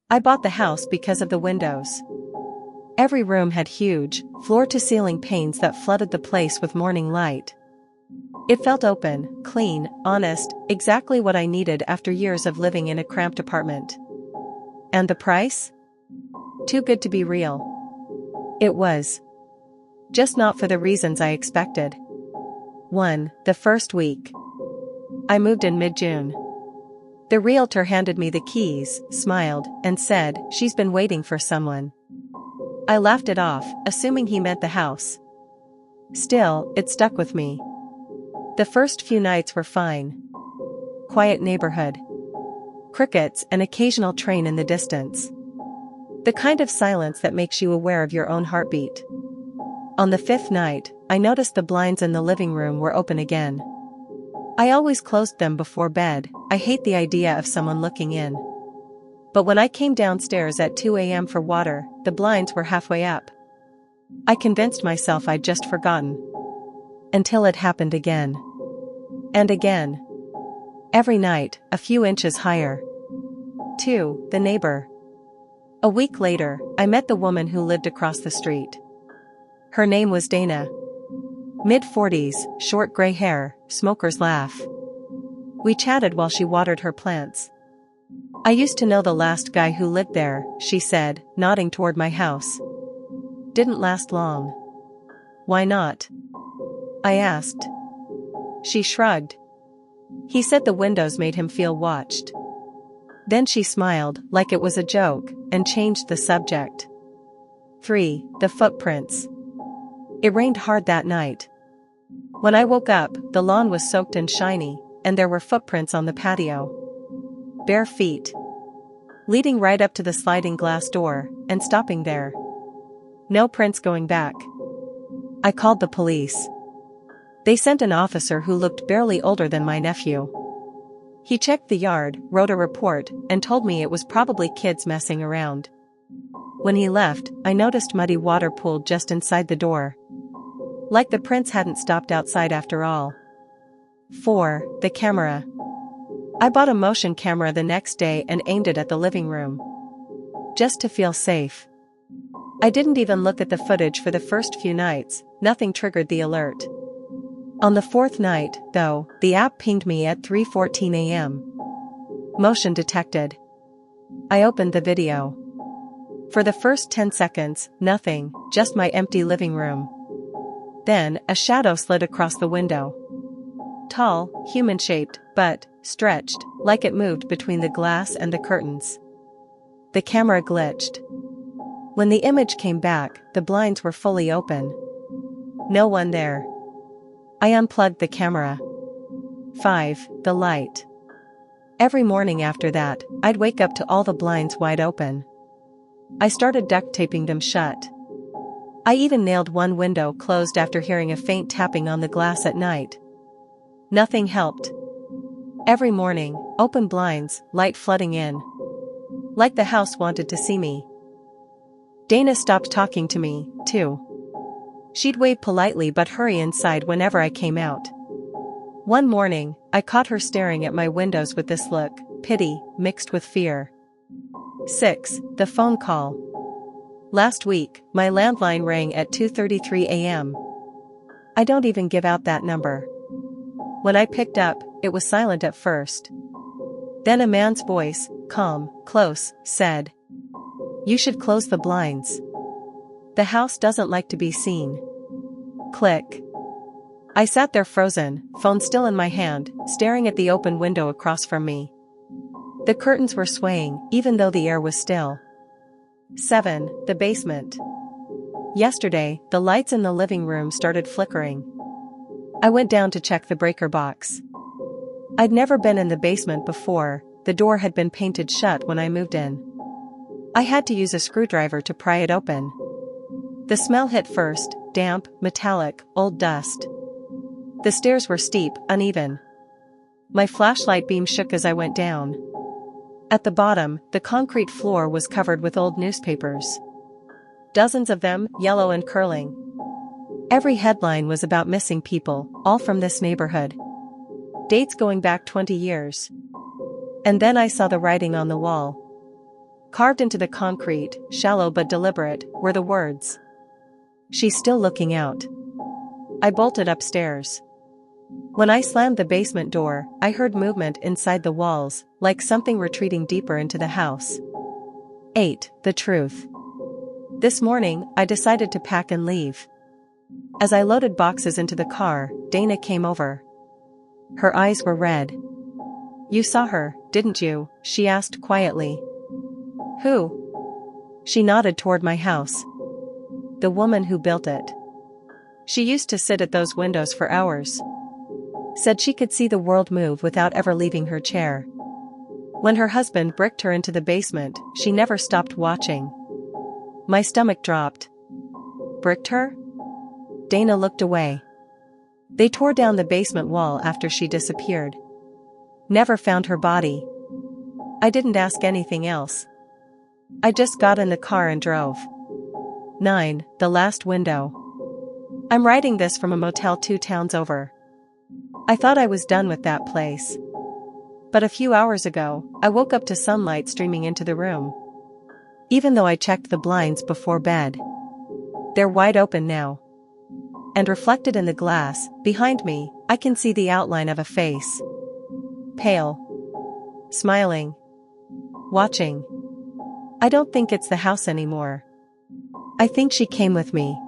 I bought the house because of the windows. Every room had huge, floor-to-ceiling panes that flooded the place with morning light. It felt open, clean, honest, exactly what I needed after years of living in a cramped apartment. And the price? Too good to be real. It was. Just not for the reasons I expected. 1. The first week. I moved in mid-June. The realtor handed me the keys, smiled, and said, "She's been waiting for someone." I laughed it off, assuming he meant the house. Still, it stuck with me. The first few nights were fine. Quiet neighborhood. Crickets, an occasional train in the distance. The kind of silence that makes you aware of your own heartbeat. On the fifth night, I noticed the blinds in the living room were open again. I always closed them before bed. I hate the idea of someone looking in. But when I came downstairs at 2 a.m. for water, the blinds were halfway up. I convinced myself I'd just forgotten. Until it happened again. And again. Every night, a few inches higher. 2. The neighbor. A week later, I met the woman who lived across the street. Her name was Dana. Mid-40s, short gray hair, smoker's laugh. We chatted while she watered her plants. "I used to know the last guy who lived there," she said, nodding toward my house. "Didn't last long." "Why not?" I asked. She shrugged. "He said the windows made him feel watched." Then she smiled, like it was a joke, and changed the subject. 3. The footprints. It rained hard that night. When I woke up, the lawn was soaked and shiny, and there were footprints on the patio. Bare feet. Leading right up to the sliding glass door, and stopping there. No prints going back. I called the police. They sent an officer who looked barely older than my nephew. He checked the yard, wrote a report, and told me it was probably kids messing around. When he left, I noticed muddy water pooled just inside the door. Like the prints hadn't stopped outside after all. 4. The camera. I bought a motion camera the next day and aimed it at the living room. Just to feel safe. I didn't even look at the footage for the first few nights, nothing triggered the alert. On the fourth night, though, the app pinged me at 3:14 a.m. Motion detected. I opened the video. For the first 10 seconds, nothing, just my empty living room. Then, a shadow slid across the window. Tall, human-shaped, but stretched, like it moved between the glass and the curtains. The camera glitched. When the image came back, the blinds were fully open. No one there. I unplugged the camera. 5. The light. Every morning after that, I'd wake up to all the blinds wide open. I started duct taping them shut. I even nailed one window closed after hearing a faint tapping on the glass at night. Nothing helped. Every morning, open blinds, light flooding in. Like the house wanted to see me. Dana stopped talking to me, too. She'd wave politely but hurry inside whenever I came out. One morning, I caught her staring at my windows with this look, pity, mixed with fear. 6. The phone call. Last week, my landline rang at 2:33 a.m. I don't even give out that number. When I picked up, it was silent at first. Then a man's voice, calm, close, said, "You should close the blinds. The house doesn't like to be seen." Click. I sat there frozen, phone still in my hand, staring at the open window across from me. The curtains were swaying, even though the air was still. 7. The basement. Yesterday, the lights in the living room started flickering. I went down to check the breaker box. I'd never been in the basement before, the door had been painted shut when I moved in. I had to use a screwdriver to pry it open. The smell hit first, damp, metallic, old dust. The stairs were steep, uneven. My flashlight beam shook as I went down. At the bottom, the concrete floor was covered with old newspapers. Dozens of them, yellow and curling. Every headline was about missing people, all from this neighborhood. Dates going back 20 years. And then I saw the writing on the wall. Carved into the concrete, shallow but deliberate, were the words. She's still looking out. I bolted upstairs. When I slammed the basement door, I heard movement inside the walls, like something retreating deeper into the house. 8. The truth. This morning, I decided to pack and leave. As I loaded boxes into the car, Dana came over. Her eyes were red. "You saw her, didn't you?" she asked quietly. "Who?" She nodded toward my house. "The woman who built it. She used to sit at those windows for hours. Said she could see the world move without ever leaving her chair. When her husband bricked her into the basement, she never stopped watching." My stomach dropped. "Bricked her?" Dana looked away. "They tore down the basement wall after she disappeared. Never found her body." I didn't ask anything else. I just got in the car and drove. 9. The last window. I'm writing this from a motel 2 towns over. I thought I was done with that place. But a few hours ago, I woke up to sunlight streaming into the room. Even though I checked the blinds before bed. They're wide open now. And reflected in the glass, behind me, I can see the outline of a face. Pale. Smiling. Watching. I don't think it's the house anymore. I think she came with me.